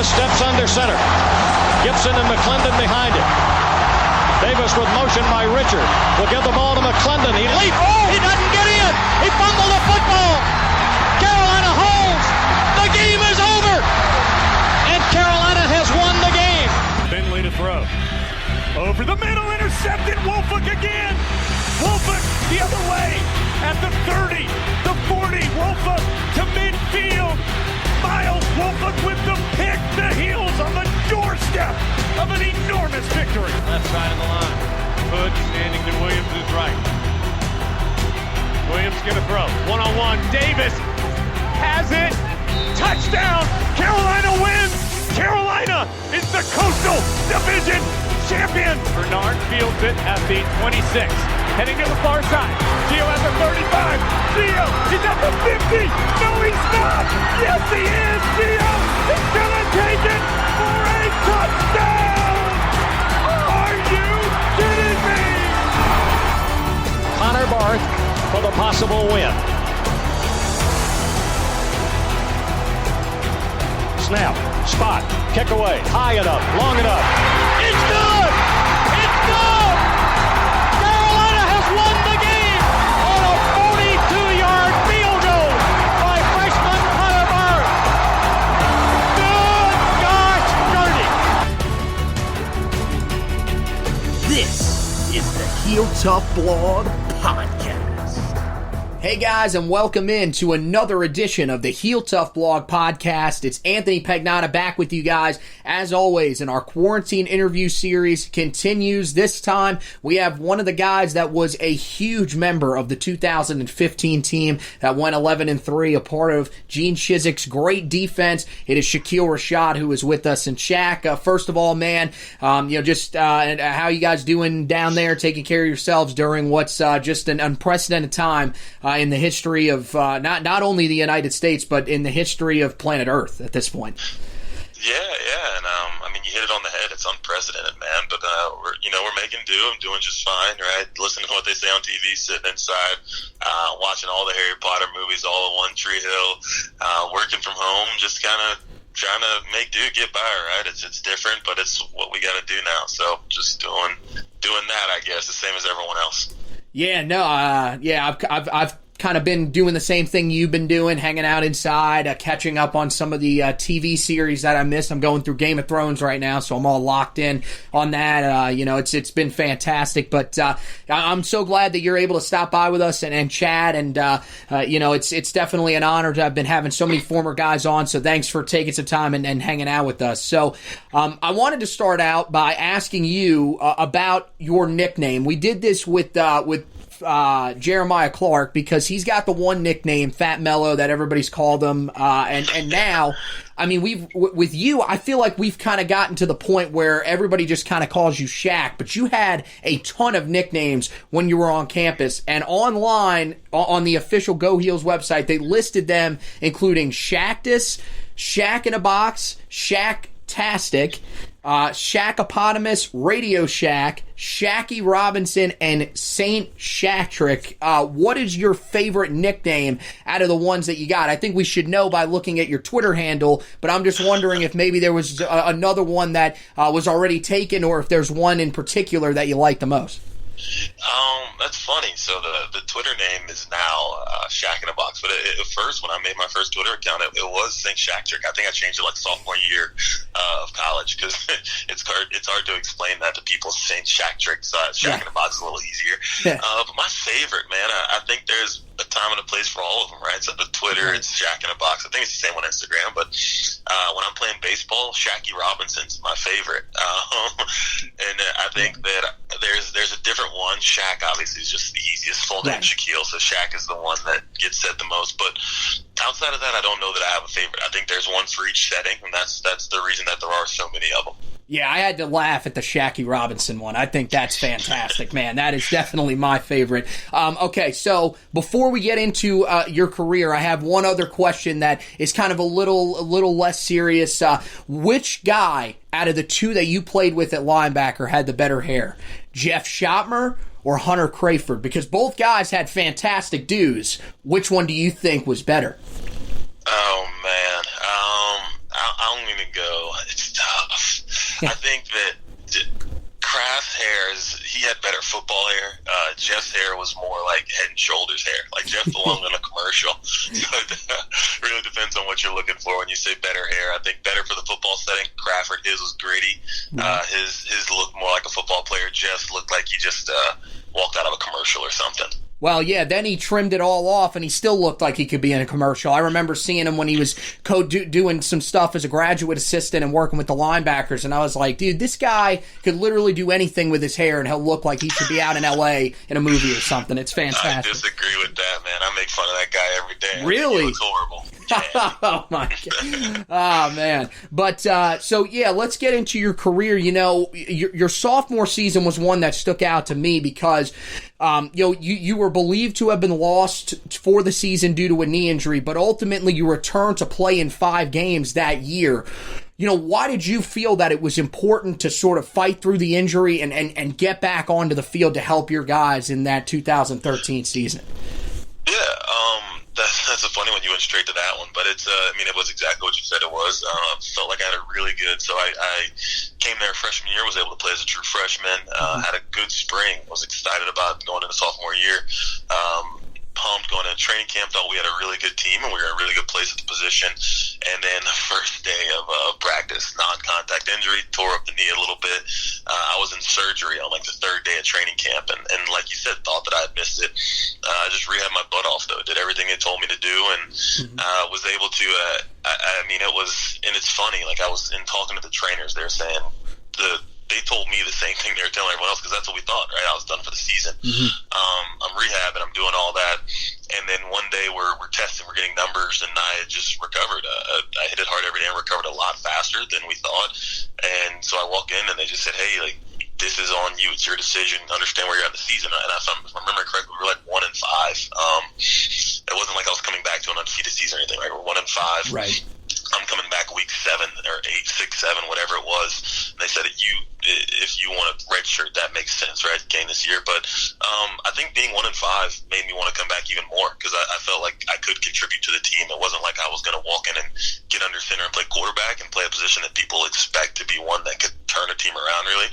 Davis steps under center. Gibson and McClendon behind him. Davis with motion by Richard. Will give the ball to McClendon. He leaps. Oh, he doesn't get in. He fumbled the football. Carolina holds. The game is over. And Carolina has won the game. Finley to throw. Over the middle, intercepted. Wolford again. Wolford the other way at the 30, the 40. Wolford to midfield. Miles Wolford with the pick. The heels on the doorstep of an enormous victory. Left side of the line. Hood standing to Williams' right. Williams going to throw. One-on-one. Davis has it. Touchdown. Carolina wins. Carolina is the Coastal Division champion. Bernard fields it at the 26. Heading to the far side. Gio at the 35. Gio, he's at the 50. No, he's not. Yes, he is. Gio is going to take it for a touchdown. Are you kidding me? Connor Barth for the possible win. Snap, spot, kick away, high enough, long enough. It's good! It's good! Carolina has won the game on a 42-yard field goal by freshman Connor Barth. Good gosh, dirty! This is the Heel Tough Blog Podcast. Hey guys, and welcome in to another edition of the Heel Tough Blog Podcast. It's Anthony Pagnotta back with you guys. As always, and our quarantine interview series continues. This time, we have one of the guys that was a huge member of the 2015 team that went 11-3, a part of Gene Chizik's great defense. It is Shakeel Rashad who is with us. And Shaq, first of all, man, how you guys doing down there, taking care of yourselves during what's just an unprecedented time in the history of not only the United States, but in the history of planet Earth at this point. Yeah, and I mean, you hit it on the head. It's unprecedented, man. But we're making do. I'm doing just fine, right? Listening to what they say on TV, sitting inside, watching all the Harry Potter movies all at One Tree Hill, working from home, just kind of trying to make do, get by, right? It's different, but it's what we got to do now. So just doing that, I guess, the same as everyone else. Yeah, no, I've kind of been doing the same thing you've been doing, hanging out inside, catching up on some of the TV series that I missed. I'm going through Game of Thrones right now, so I'm all locked in on that. It's been fantastic, but I'm so glad that you're able to stop by with us and chat, and it's definitely an honor to have been having so many former guys on, so thanks for taking some time and hanging out with us. So I wanted to start out by asking you about your nickname. We did this with Jeremiah Clark, because he's got the one nickname, Fat Mello, that everybody's called him, and now, I mean, with you, I feel like we've kind of gotten to the point where everybody just kind of calls you Shaq, but you had a ton of nicknames when you were on campus, and online, on the official Go Heels website, they listed them, including Shactus, Shaq in a Box, Shaq-tastic, Shaqopotamus, Radio Shack, Shaqy Robinson, and Saint Shatrick. What is your favorite nickname out of the ones that you got? I think we should know by looking at your Twitter handle, but I'm just wondering if maybe there was another one that was already taken, or if there's one in particular that you like the most. That's funny. So the Twitter name is now Shaq in a Box, but at first, when I made my first Twitter account, it was Saint Shatrick. I think I changed it like sophomore year of college, because it's hard to explain that to people. Saint Shatrick, so Shaq in a Box is a little easier. Yeah. But my favorite, man, I think there's a time and a place for all of them, right? So the Twitter, it's Shaq in a Box. I think it's the same on Instagram, but when I'm playing baseball, Shaqy Robinson's my favorite. And I think that there's a different one. Shaq obviously is just the easiest. Full name Shaquille, so Shaq is the one that gets said the most. But outside of that, I don't know that I have a favorite. I think there's one for each setting, and that's the reason that there are so many of them. Yeah, I had to laugh at the Shaqy Robinson one. I think that's fantastic, man. That is definitely my favorite. Okay, so before we get into your career, I have one other question that is kind of a little less serious. Which guy out of the two that you played with at linebacker had the better hair? Jeff Schottmer or Hunter Crayford? Because both guys had fantastic dues. Which one do you think was better? Oh, man. I'm going to go. had better football hair. Jeff's hair was more like Head and Shoulders hair. Like Jeff belonged in a commercial. So it really depends on what you're looking for when you say better hair. I think better for the football setting. Crawford, his was gritty. His looked more like a football player. Jeff's looked like he just walked out of a commercial or something. Well, yeah, then he trimmed it all off, and he still looked like he could be in a commercial. I remember seeing him when he was doing some stuff as a graduate assistant and working with the linebackers, and I was like, dude, this guy could literally do anything with his hair, and he'll look like he should be out in L.A. in a movie or something. It's fantastic. I disagree with that, man. I make fun of that guy every day. Really? It's horrible. Oh, my God. Oh, man. But, so, yeah, let's get into your career. You know, your sophomore season was one that stuck out to me because, you were believed to have been lost for the season due to a knee injury, but ultimately you returned to play in 5 games that year. You know, why did you feel that it was important to sort of fight through the injury and get back onto the field to help your guys in that 2013 season? Yeah, that's a funny one. You went straight to that one, but it's it was exactly what you said it was. Felt like I had a really good, so I came there freshman year, was able to play as a true freshman, had a good spring, was excited about going into sophomore year, pumped going into training camp, thought we had a really good team and we were in a really good place at the position. And then the first day of practice, non-contact injury, tore up the knee a little bit. I was in surgery on like the 3rd day of training camp, and like you said, thought that I had missed it. I just rehabbed my butt off though, did everything they told me to do, and was able to. It was, and it's funny. Like I was in talking to the trainers, they're saying they told me the same thing they were telling everyone else, because that's what we thought, right? I was done for the season. I'm rehabbing, I'm doing all that, and then one day we're testing, we're getting numbers, and I had just recovered. I hit it hard every day and recovered a lot faster than we thought. And so I walk in and they just said, hey, like, this is on you. It's your decision. Understand where you're at in the season. And if I remember correctly, we were like 1-5. It wasn't like I was coming back to an undefeated season or anything, right? We're 1-5. Right. I'm coming back week 7 or 8, 6, 7, whatever it was. And they said, if you want a red shirt, that makes sense, right? Gain this year. But I think being 1-5 made me want to come back even more, because I felt like I could contribute to the team. It wasn't like I was going to walk in and get under center and play quarterback and play a position that people expect to be one that could turn a team around, really.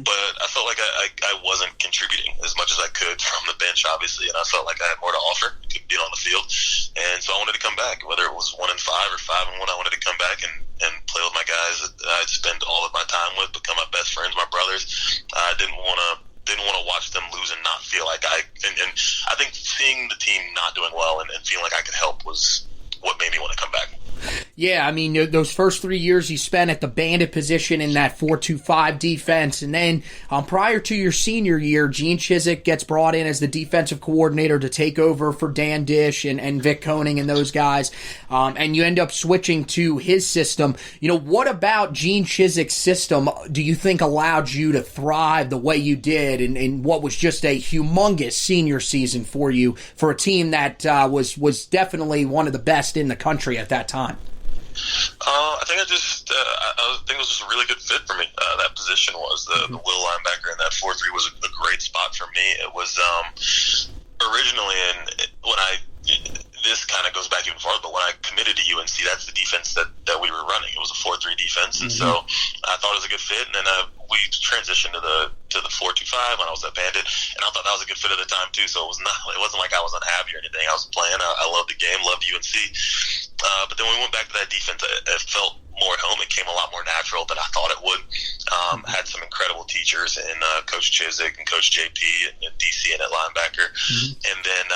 But I felt like I wasn't contributing as much as I could from the bench, obviously, and I felt like I had more to offer, could be on the field. And so I wanted to come back, whether it was 1-5 or 5-1. I wanted to come back and play with my guys that I'd spend all of my time with, become my best friends, my brothers. I didn't want to watch them lose and not feel like and I think seeing the team not doing well and feeling like I could help was what made me want to come back. Yeah, I mean, those first 3 years you spent at the bandit position in that 4-2-5 defense, and then prior to your senior year, Gene Chizik gets brought in as the defensive coordinator to take over for Dan Dish and Vic Koenig and those guys, and you end up switching to his system. You know, what about Gene Chizik's system do you think allowed you to thrive the way you did in what was just a humongous senior season for you, for a team that was definitely one of the best in the country at that time? I think I think it was just a really good fit for me. That position was the will linebacker, and that 4-3 was a great spot for me. It was originally, and when this kind of goes back even farther, but when I committed to UNC, that's the defense that we were running. It was a 4-3 defense, and so I thought it was a good fit. And then we transitioned to the 4-2-5 when I was at Bandit, and I thought that was a good fit at the time too. So it wasn't like I was unhappy or anything. I was playing. I loved the game, loved UNC. But then when we went back to that defense, it felt more at home. It came a lot more natural than I thought it would. Had some incredible teachers in Coach Chizik and Coach JP and DC and at linebacker, and then.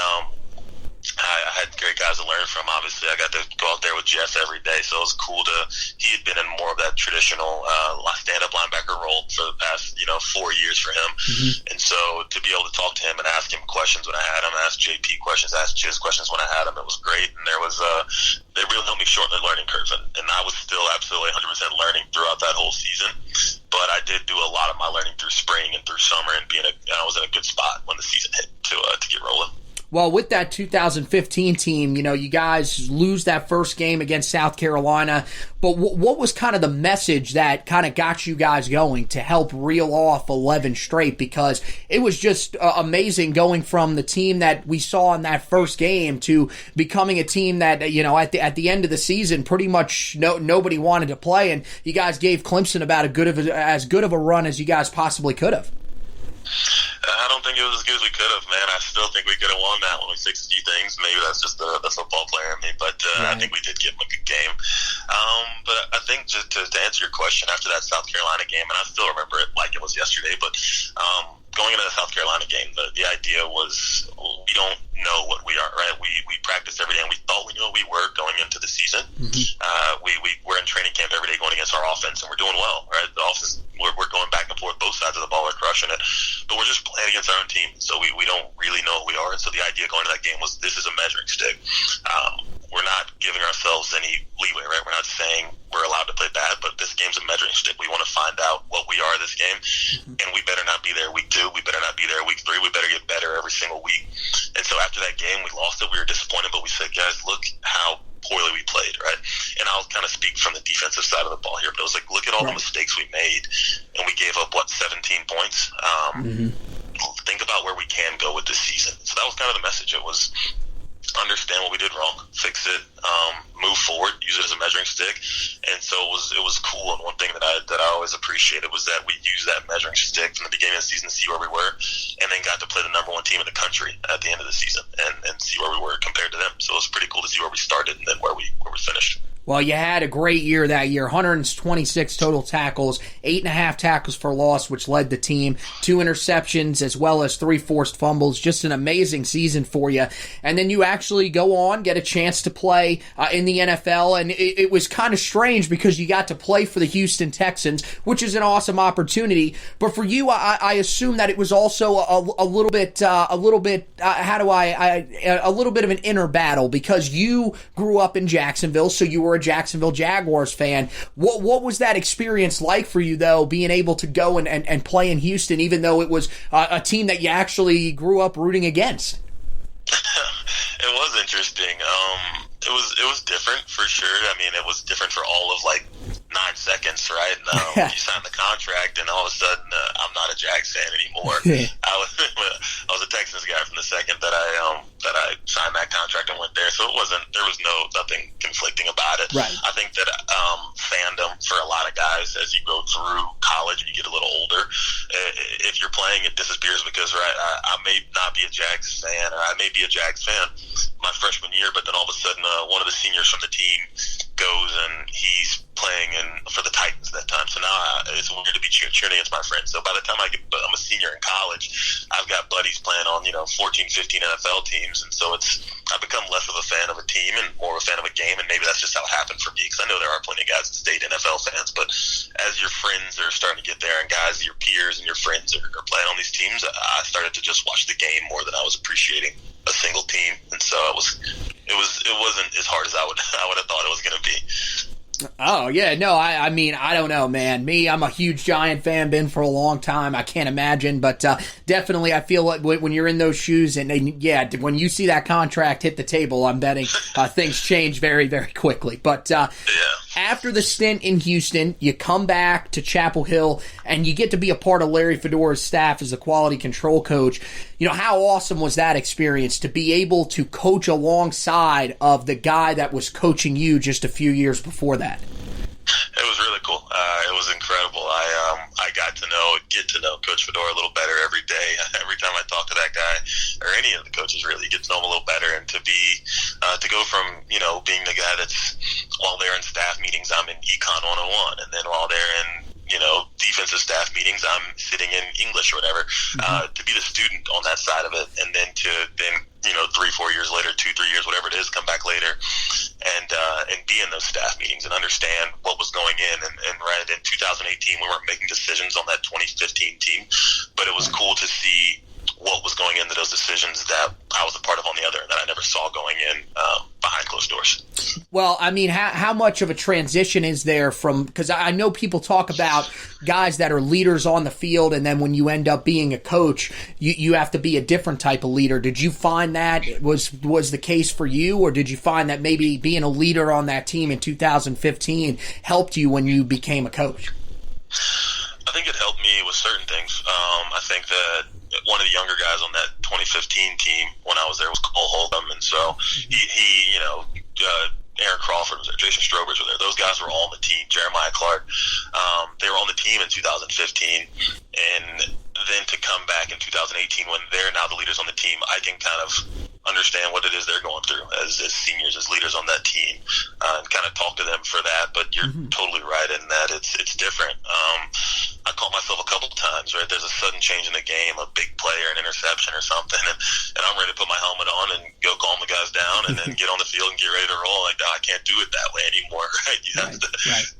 I had great guys to learn from. Obviously, I got to go out there with Jeff every day, so it was cool he had been in more of that traditional stand-up linebacker role for the past 4 years for him. And so to be able to talk to him and ask him questions when I had him, ask JP questions, ask Chiz questions when I had him, it was great. And there was they really helped me shorten the learning curve, and I was still absolutely 100% learning throughout that whole season. But I did do a lot of my learning through spring and through summer, and I was in a good spot when the season hit to get rolling. Well, with that 2015 team, you guys lose that first game against South Carolina. But what was kind of the message that kind of got you guys going to help reel off 11 straight? Because it was just amazing going from the team that we saw in that first game to becoming a team that, at the end of the season, pretty much nobody wanted to play. And you guys gave Clemson about as good of a run as you guys possibly could have. I don't think it was as good as we could have, man. I still think we could have won that when we fixed a few things. Maybe that's just the football player in me, but right. I think we did give them a good game. But I think just to answer your question, after that South Carolina game, and I still remember it like it was yesterday, but going into the South Carolina game, the idea was we don't know what we are, right? We practiced every day, and we thought we knew what we were going into the season. Mm-hmm. We're in training camp every day going against our offense, and we're doing well, right? The offense, we're going back and forth, both sides of the ball, we're crushing it, but we're just playing against our own team, so we don't really know what we are. And so the idea going into that game was this is a measuring stick. We're not giving ourselves any leeway, right? We're not saying we're allowed to play bad, but this game's a measuring stick. We want to find out what we are this game, and we better not be there week 2. We better not be there week 3. We better get better every single week. And so after that game, we lost it. We were disappointed, but we said, guys, look how poorly we played, right? And I'll kind of speak from the defensive side of the ball here, but it was like, look at all the mistakes we made, and we gave up, 17 points? Think about where we can go with this season. So that was kind of the message. It was understand what we did wrong, fix it, move forward, use it as a measuring stick. And so it was cool. And one thing that I always appreciated was that we used that measuring stick from the beginning of the season to see where we were, and then got to play the number 1 team in the country at the end of the season and see where we were compared to them. So it was pretty cool to see where we started and then where we finished. Well, you had a great year that year, 126 total tackles, 8.5 tackles for loss, which led the team, 2 interceptions, as well as 3 forced fumbles. Just an amazing season for you. And then you actually go on, get a chance to play in the NFL, and it was kind of strange because you got to play for the Houston Texans, which is an awesome opportunity. But for you, I assume that it was also a little bit of an inner battle because you grew up in Jacksonville, so you were a Jacksonville Jaguars fan. What was that experience like for you, though, being able to go and play in Houston, even though it was a team that you actually grew up rooting against? It was interesting. It was different for sure. I mean, it was different for all of 9 seconds, right? And, you sign the contract, and all of a sudden, I'm not a Jags fan anymore. I was a Texans guy from the second that I signed that contract and went there. So there was nothing conflicting about it. Right. I think that fandom for a lot of guys, as you go through college and you get a little older, if you're playing, it disappears because, right, I may not be a Jags fan, or I may be a Jags fan my freshman year, but then all of a sudden one of the seniors from the team goes and he's playing for the Titans that time. So now it's weird to be cheering against my friends. So by the time I'm a senior in college, I've got buddies playing on 14, 15 NFL teams, and so I've become less of a fan of a team and more of a fan of a game. And maybe that's just how it happened for me, because I know there are plenty of guys that stayed NFL fans, but as your friends are starting to get there, and guys, your peers and your friends are playing on these teams, I started to just watch the game more than I was appreciating a single team. And so it wasn't as hard as I would have thought it was going to be. Oh, yeah, no, I mean, I don't know, man. I'm a huge Giant fan, been for a long time. I can't imagine, but definitely I feel like when you're in those shoes, and when you see that contract hit the table, I'm betting things change very, very quickly. But after the stint in Houston, you come back to Chapel Hill, and you get to be a part of Larry Fedora's staff as a quality control coach. How awesome was that experience to be able to coach alongside of the guy that was coaching you just a few years before that? It was really cool. It was incredible. I got to get to know Coach Fedora a little better every day. Every time I talk to that guy, or any of the coaches, really, you get to know him a little better. And to go from being the guy that's, while they're in staff meetings, I'm in Econ 101, and then while they're in defensive staff meetings, I'm sitting in English or whatever, to be the student on that side of it, and then to 3-4 years later, 2-3 years, whatever it is, come back later and be in those staff meetings and understand what was going in. And right in 2018, we weren't making decisions on that 2015 team, but it was cool to see what was going into those decisions that I was a part of on the other, and that I never saw going in behind closed doors. Well, I mean, how much of a transition is there from, because I know people talk about guys that are leaders on the field, and then when you end up being a coach, you have to be a different type of leader. Did you find that was the case for you, or did you find that maybe being a leader on that team in 2015 helped you when you became a coach? I think it helped me with certain things. I think that one of the younger guys on that 2015 team when I was there was Cole Holcomb, and so he Aaron Crawford was there, Jason Strobers were there. Those guys were all on the team. Jeremiah Clark, they were on the team in 2015, and then to come back in 2018 when they're now the leaders on the team, I can kind of understand what it is they're going through as seniors, as leaders on that team, and kind of talk to them for that. But you're totally right in that it's different. I caught myself a couple times, right? There's a sudden change in the game, a big play or an interception or something, and I'm ready to put my helmet on and go calm the guys down and then get on the field and get ready to roll. Like, no, I can't do it that way anymore, right? You have to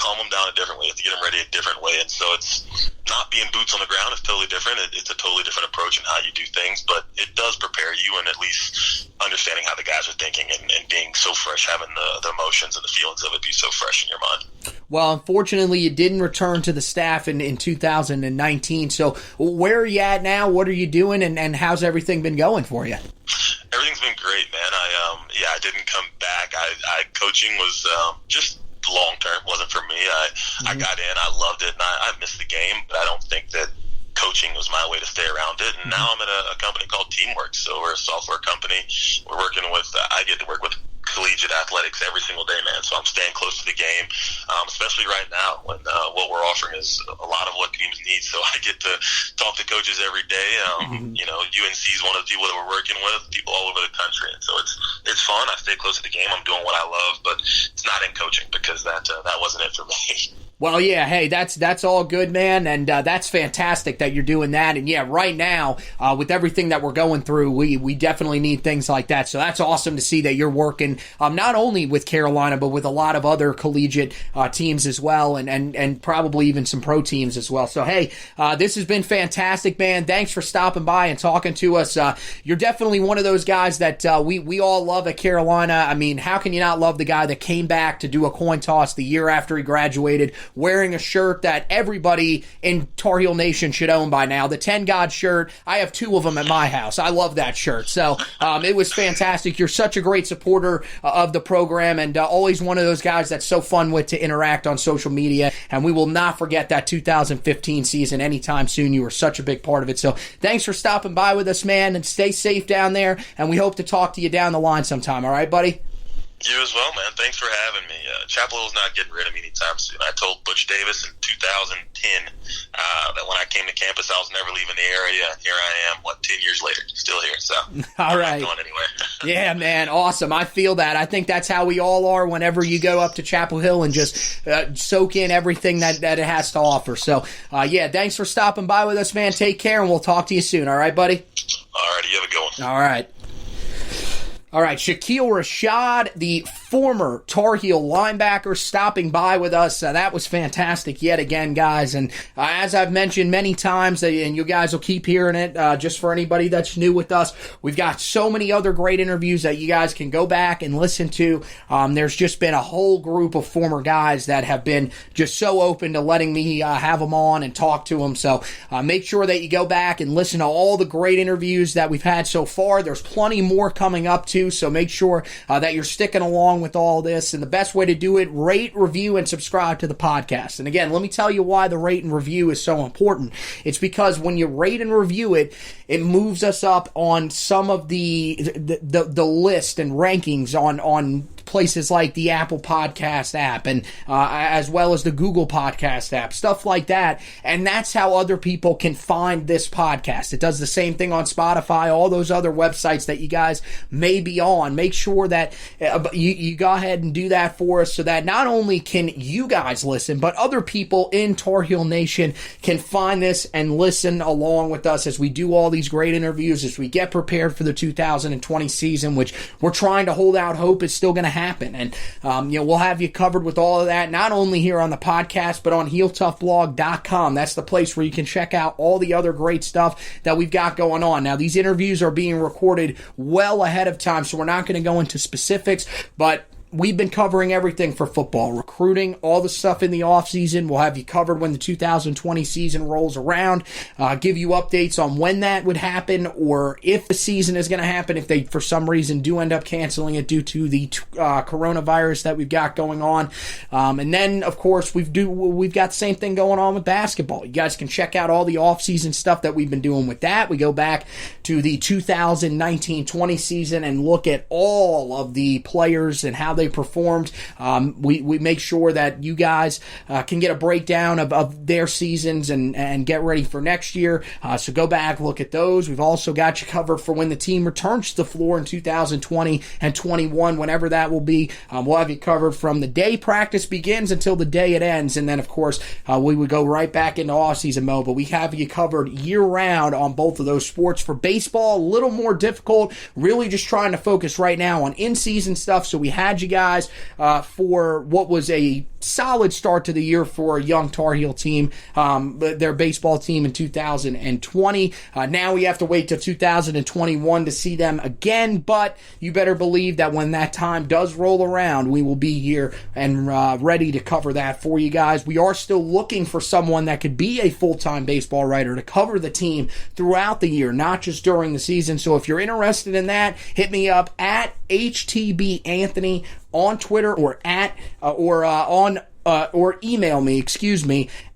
calm them down a different way. You have to get them ready a different way. And so it's not being boots on the ground. It's totally different. It's a totally different approach in how you do things, but it does prepare you, and at least understanding how the guys are thinking and being so fresh, having the emotions and the feelings of it be so fresh in your mind. Well, unfortunately, you didn't return to the staff in 2019. So where are you at now? What are you doing, and how's everything been going for you? Everything's been great, man. I didn't come back. Coaching was just long term, wasn't for me. I got in, I loved it, and I missed the game, but I don't think that coaching was my way to stay around it. And now I'm at a company called Teamworks. So we're a software company. We're working with, I get to work with collegiate athletics every single day, man. So I'm staying close to the game, especially right now when what we're offering is a lot of what teams need. So I get to talk to coaches every day. UNC is one of the people that we're working with, people all over the country. And so it's fun. I stay close to the game. I'm doing what I love, but it's not in coaching because that wasn't it for me. Well, yeah, hey, that's all good, man, and that's fantastic that you're doing that. And yeah, right now, with everything that we're going through, we definitely need things like that. So that's awesome to see that you're working not only with Carolina, but with a lot of other collegiate teams as well, and probably even some pro teams as well. So hey, this has been fantastic, man. Thanks for stopping by and talking to us. You're definitely one of those guys that we all love at Carolina. I mean, how can you not love the guy that came back to do a coin toss the year after he graduated, wearing a shirt that everybody in Tar Heel Nation should own by now, the 10 God shirt. I have 2 of them at my house. I love that shirt. So it was fantastic. You're such a great supporter of the program, and always one of those guys that's so fun with to interact on social media, and we will not forget that 2015 season anytime soon. You were such a big part of it. So thanks for stopping by with us, man, and stay safe down there, and we hope to talk to you down the line sometime. All right, buddy? You as well, man. Thanks for having me. Chapel Hill's not getting rid of me anytime soon. I told Butch Davis in 2010 that when I came to campus, I was never leaving the area. Here I am, 10 years later, still here. So all right. I'm not going anywhere. Yeah, man. Awesome. I feel that. I think that's how we all are whenever you go up to Chapel Hill and just soak in everything that it has to offer. So, yeah, thanks for stopping by with us, man. Take care, and we'll talk to you soon. All right, buddy? All right. You have a good one. All right. All right, Shakeel Rashad, the former Tar Heel linebacker, stopping by with us. That was fantastic yet again, guys. And as I've mentioned many times, and you guys will keep hearing it, just for anybody that's new with us, we've got so many other great interviews that you guys can go back and listen to. There's just been a whole group of former guys that have been just so open to letting me have them on and talk to them. So make sure that you go back and listen to all the great interviews that we've had so far. There's plenty more coming up too. So make sure that you're sticking along with all this. And the best way to do it, rate, review, and subscribe to the podcast. And again, let me tell you why the rate and review is so important. It's because when you rate and review it, it moves us up on some of the list and rankings on places like the Apple Podcast app, and as well as the Google Podcast app, stuff like that. And that's how other people can find this podcast. It does the same thing on Spotify, all those other websites that you guys may be on. Make sure that you go ahead and do that for us, so that not only can you guys listen, but other people in Tar Heel Nation can find this and listen along with us as we do all these great interviews, as we get prepared for the 2020 season, which we're trying to hold out hope is still going to happen. And we'll have you covered with all of that, not only here on the podcast, but on HeelToughBlog.com. That's the place where you can check out all the other great stuff that we've got going on. Now, these interviews are being recorded well ahead of time, so we're not going to go into specifics, but we've been covering everything for football, recruiting, all the stuff in the offseason. We'll have you covered when the 2020 season rolls around, give you updates on when that would happen, or if the season is going to happen, if they, for some reason, do end up canceling it due to the coronavirus that we've got going on. And then, of course, we've got the same thing going on with basketball. You guys can check out all the offseason stuff that we've been doing with that. We go back to the 2019-20 season and look at all of the players and how they they performed. We make sure that you guys can get a breakdown of their seasons and get ready for next year. So go back, look at those. We've also got you covered for when the team returns to the floor in 2020 and 21, whenever that will be. We'll have you covered from the day practice begins until the day it ends. And then, of course, we would go right back into off-season mode. But we have you covered year-round on both of those sports. For baseball, a little more difficult. Really just trying to focus right now on in-season stuff. So we had you guys for what was a solid start to the year for a young Tar Heel team, their baseball team in 2020. Now we have to wait till 2021 to see them again, but you better believe that when that time does roll around, we will be here and ready to cover that for you guys. We are still looking for someone that could be a full-time baseball writer to cover the team throughout the year, not just during the season. So if you're interested in that, hit me up at HTB Anthony on Twitter or email me,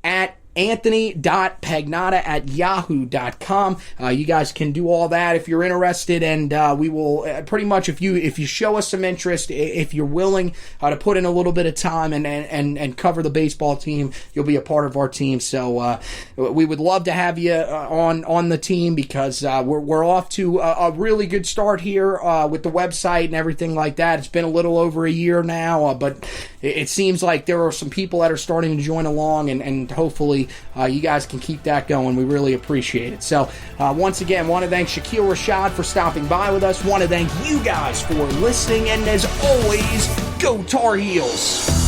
at anthony.pagnotta@yahoo.com. You guys can do all that if you're interested, and we will pretty much, if you show us some interest, if you're willing to put in a little bit of time and cover the baseball team, you'll be a part of our team. So we would love to have you on the team, because we're off to a really good start here with the website and everything like that. It's been a little over a year now, but it seems like there are some people that are starting to join along, and hopefully you guys can keep that going. We really appreciate it. So once again, want to thank Shakeel Rashad for stopping by with us. Want to thank you guys for listening, and as always, go Tar Heels!